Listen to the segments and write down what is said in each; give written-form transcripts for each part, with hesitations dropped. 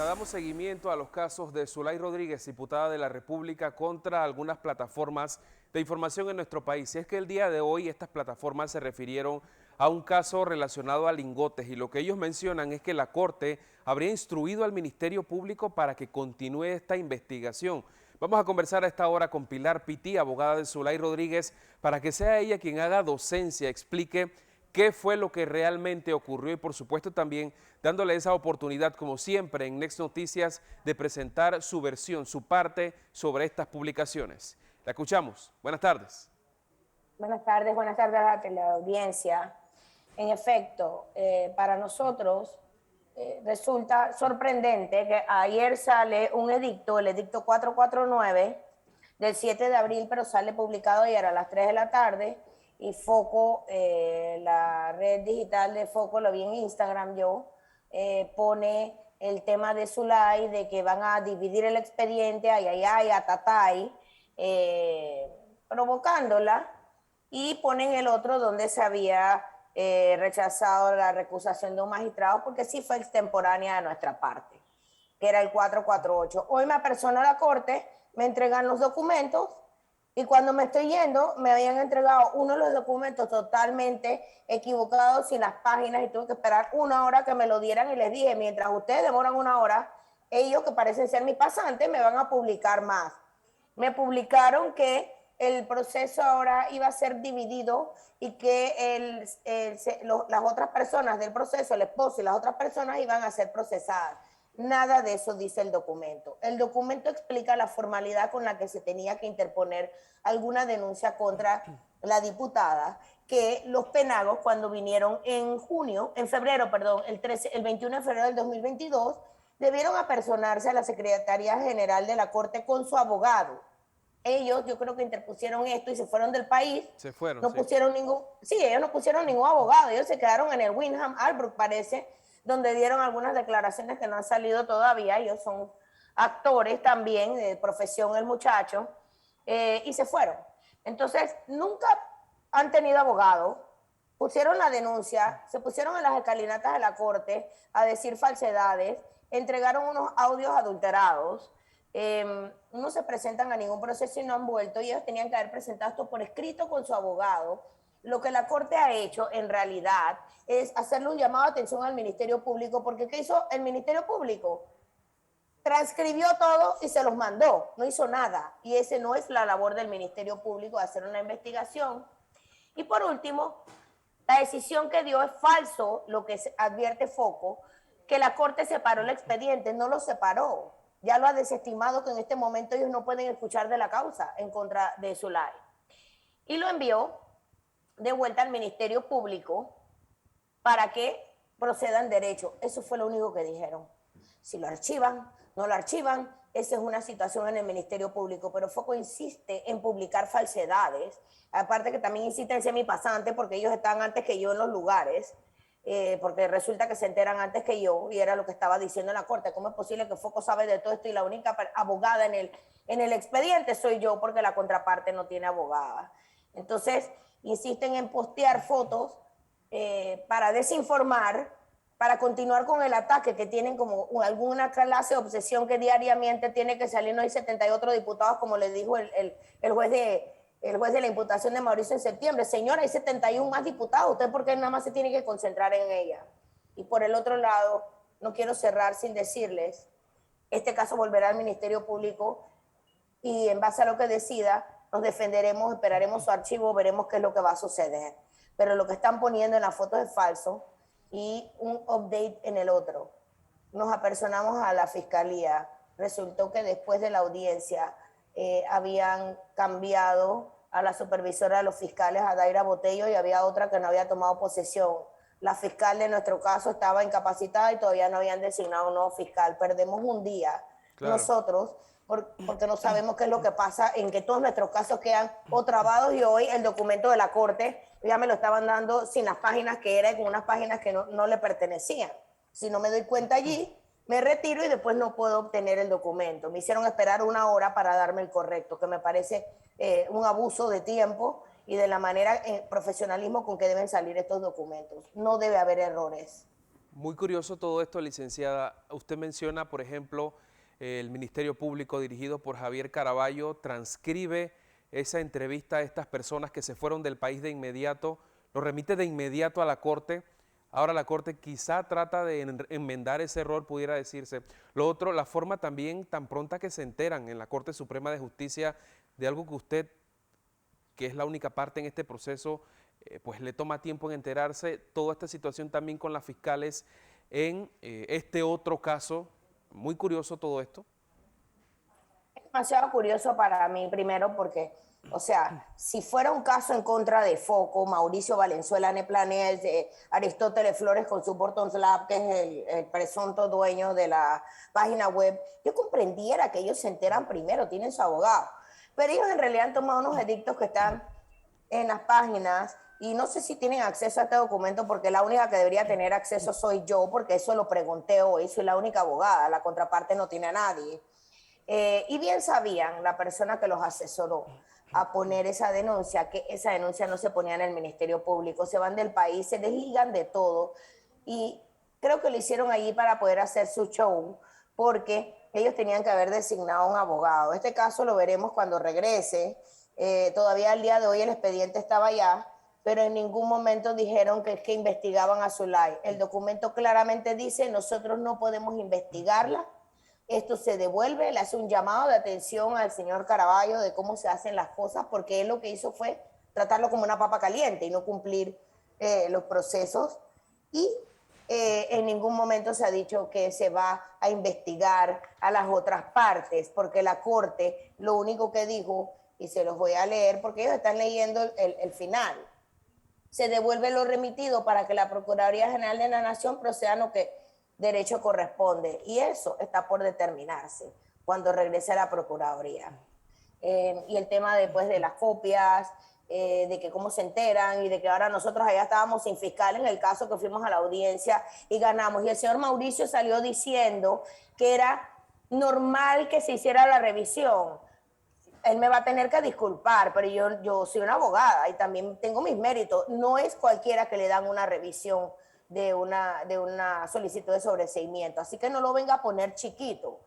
Vanessa, damos seguimiento a los casos de Zulay Rodríguez, diputada de la República, contra algunas plataformas de información en nuestro país. Y es que el día de hoy estas plataformas se refirieron a un caso relacionado a lingotes y lo que ellos mencionan es que la Corte habría instruido al Ministerio Público para que continúe esta investigación. Vamos a conversar a esta hora con Pilar Pití, abogada de Zulay Rodríguez, para que sea ella quien haga docencia, explique qué fue lo que realmente ocurrió y por supuesto también dándole esa oportunidad, como siempre en Next Noticias, de presentar su versión, su parte sobre estas publicaciones. La escuchamos. Buenas tardes. Buenas tardes a la audiencia. En efecto, para nosotros resulta sorprendente que ayer sale un edicto, el edicto 449 del 7 de abril, pero sale publicado ayer a las 3 de la tarde, y Foco, la red digital de Foco, lo vi en Instagram yo, pone el tema de Zulay, de que van a dividir el expediente, atatay, provocándola, y ponen el otro donde se había rechazado la recusación de un magistrado, porque sí fue extemporánea de nuestra parte, que era el 448. Hoy me apersonó la Corte, me entregan los documentos, y cuando me estoy yendo, me habían entregado uno de los documentos totalmente equivocados, sin las páginas, y tuve que esperar una hora que me lo dieran, y les dije, mientras ustedes demoran una hora, ellos, que parecen ser mis pasantes, me van a publicar más. Me publicaron que el proceso ahora iba a ser dividido y que las otras personas del proceso, el esposo y las otras personas, iban a ser procesadas. Nada de eso dice el documento. El documento explica la formalidad con la que se tenía que interponer alguna denuncia contra la diputada, que los penagos, cuando vinieron en febrero, el 21 de febrero del 2022, debieron apersonarse a la Secretaría General de la Corte con su abogado. Ellos, yo creo que interpusieron esto y se fueron del país. Se fueron, No sí. pusieron ellos no pusieron ningún abogado. Ellos se quedaron en el Wyndham Albrook, parece, donde dieron algunas declaraciones que no han salido todavía. Ellos son actores también, de profesión el muchacho, y se fueron. Entonces, nunca han tenido abogado. Pusieron la denuncia, se pusieron en las escalinatas de la Corte a decir falsedades, entregaron unos audios adulterados. No se presentan a ningún proceso y no han vuelto, y ellos tenían que haber presentado esto por escrito con su abogado. Lo que la Corte ha hecho en realidad es hacerle un llamado de atención al Ministerio Público, porque ¿qué hizo el Ministerio Público? Transcribió todo y se los mandó, no hizo nada, y ese no es la labor del Ministerio Público, de hacer una investigación. Y por último, la decisión que dio es falso, lo que advierte Foco, que la Corte separó el expediente. No lo separó, ya lo ha desestimado, que en este momento ellos no pueden escuchar de la causa en contra de Zulay. Y lo envió de vuelta al Ministerio Público para que procedan derecho. Eso fue lo único que dijeron. Si lo archivan, no lo archivan, esa es una situación en el Ministerio Público, pero Foco insiste en publicar falsedades, aparte que también insiste en ser mi pasante, porque ellos están antes que yo en los lugares, porque resulta que se enteran antes que yo, y era lo que estaba diciendo en la Corte. ¿Cómo es posible que Foco sabe de todo esto y la única abogada en el expediente soy yo, porque la contraparte no tiene abogada? Entonces, insisten en postear fotos para desinformar, para continuar con el ataque que tienen como alguna clase de obsesión, que diariamente tiene que salir. No hay 78 diputados, como le dijo el juez de la imputación de Mauricio en septiembre. Señora, hay 71 más diputados. ¿Usted por qué nada más se tiene que concentrar en ella? Y por el otro lado, no quiero cerrar sin decirles, este caso volverá al Ministerio Público y en base a lo que decida, nos defenderemos, esperaremos su archivo, veremos qué es lo que va a suceder. Pero lo que están poniendo en la foto es falso, y un update en el otro. Nos apersonamos a la fiscalía. Resultó que después de la audiencia habían cambiado a la supervisora de los fiscales, a Daira Botello, y había otra que no había tomado posesión. La fiscal de nuestro caso estaba incapacitada y todavía no habían designado un nuevo fiscal. Perdemos un día, claro, nosotros, porque no sabemos qué es lo que pasa, en que todos nuestros casos quedan o trabados, y hoy el documento de la Corte ya me lo estaban dando sin las páginas que era, y con unas páginas que no le pertenecían. Si no me doy cuenta allí, me retiro y después no puedo obtener el documento. Me hicieron esperar una hora para darme el correcto, que me parece un abuso de tiempo y de la manera, profesionalismo con que deben salir estos documentos. No debe haber errores. Muy curioso todo esto, licenciada. Usted menciona, por ejemplo, el Ministerio Público dirigido por Javier Caraballo transcribe esa entrevista a estas personas que se fueron del país de inmediato, lo remite de inmediato a la Corte. Ahora la Corte quizá trata de enmendar ese error, pudiera decirse. Lo otro, la forma también tan pronta que se enteran en la Corte Suprema de Justicia de algo que usted, que es la única parte en este proceso, pues le toma tiempo en enterarse. Toda esta situación también con las fiscales en este otro caso. Muy curioso todo esto. Es demasiado curioso para mí, primero porque, o sea, si fuera un caso en contra de Foco, Mauricio Valenzuela Neplanés, Aristóteles Flores con su Bortons Lab, que es el presunto dueño de la página web, yo comprendiera que ellos se enteran primero, tienen su abogado. Pero ellos en realidad han tomado unos edictos que están en las páginas y no sé si tienen acceso a este documento porque la única que debería tener acceso soy yo, porque eso lo pregunté hoy, soy la única abogada, la contraparte no tiene a nadie. Y bien sabían la persona que los asesoró a poner esa denuncia, que esa denuncia no se ponía en el Ministerio Público, se van del país, se desligan de todo y creo que lo hicieron allí para poder hacer su show porque ellos tenían que haber designado un abogado. Este caso lo veremos cuando regrese. Todavía al día de hoy el expediente estaba allá, pero en ningún momento dijeron que investigaban a Zulay. El documento claramente dice, nosotros no podemos investigarla, esto se devuelve, le hace un llamado de atención al señor Caraballo de cómo se hacen las cosas, porque él lo que hizo fue tratarlo como una papa caliente y no cumplir los procesos. Y en ningún momento se ha dicho que se va a investigar a las otras partes, porque la Corte lo único que dijo, y se los voy a leer porque ellos están leyendo el final, se devuelve lo remitido para que la Procuraduría General de la Nación proceda a lo que derecho corresponde. Y eso está por determinarse cuando regrese a la Procuraduría. Y el tema después de las copias, de que cómo se enteran y de que ahora nosotros allá estábamos sin fiscal en el caso que fuimos a la audiencia y ganamos. Y el señor Mauricio salió diciendo que era normal que se hiciera la revisión. Él me va a tener que disculpar, pero yo soy una abogada y también tengo mis méritos. No es cualquiera que le dan una revisión de una solicitud de sobreseimiento, así que no lo venga a poner chiquito.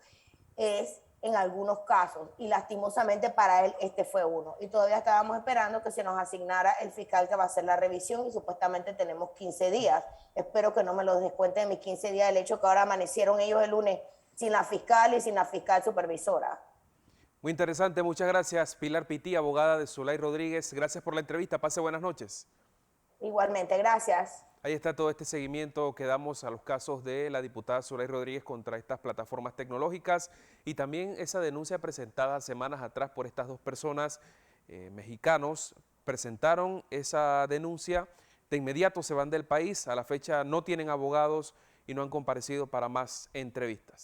Es en algunos casos y lastimosamente para él este fue uno. Y todavía estábamos esperando que se nos asignara el fiscal que va a hacer la revisión y supuestamente tenemos 15 días. Espero que no me lo descuente de mis 15 días el hecho que ahora amanecieron ellos el lunes sin la fiscal y sin la fiscal supervisora. Muy interesante, muchas gracias. Pilar Pití, abogada de Zulay Rodríguez. Gracias por la entrevista, pase buenas noches. Igualmente, gracias. Ahí está todo este seguimiento que damos a los casos de la diputada Zulay Rodríguez contra estas plataformas tecnológicas y también esa denuncia presentada semanas atrás por estas dos personas mexicanos. Presentaron esa denuncia, de inmediato se van del país, a la fecha no tienen abogados y no han comparecido para más entrevistas.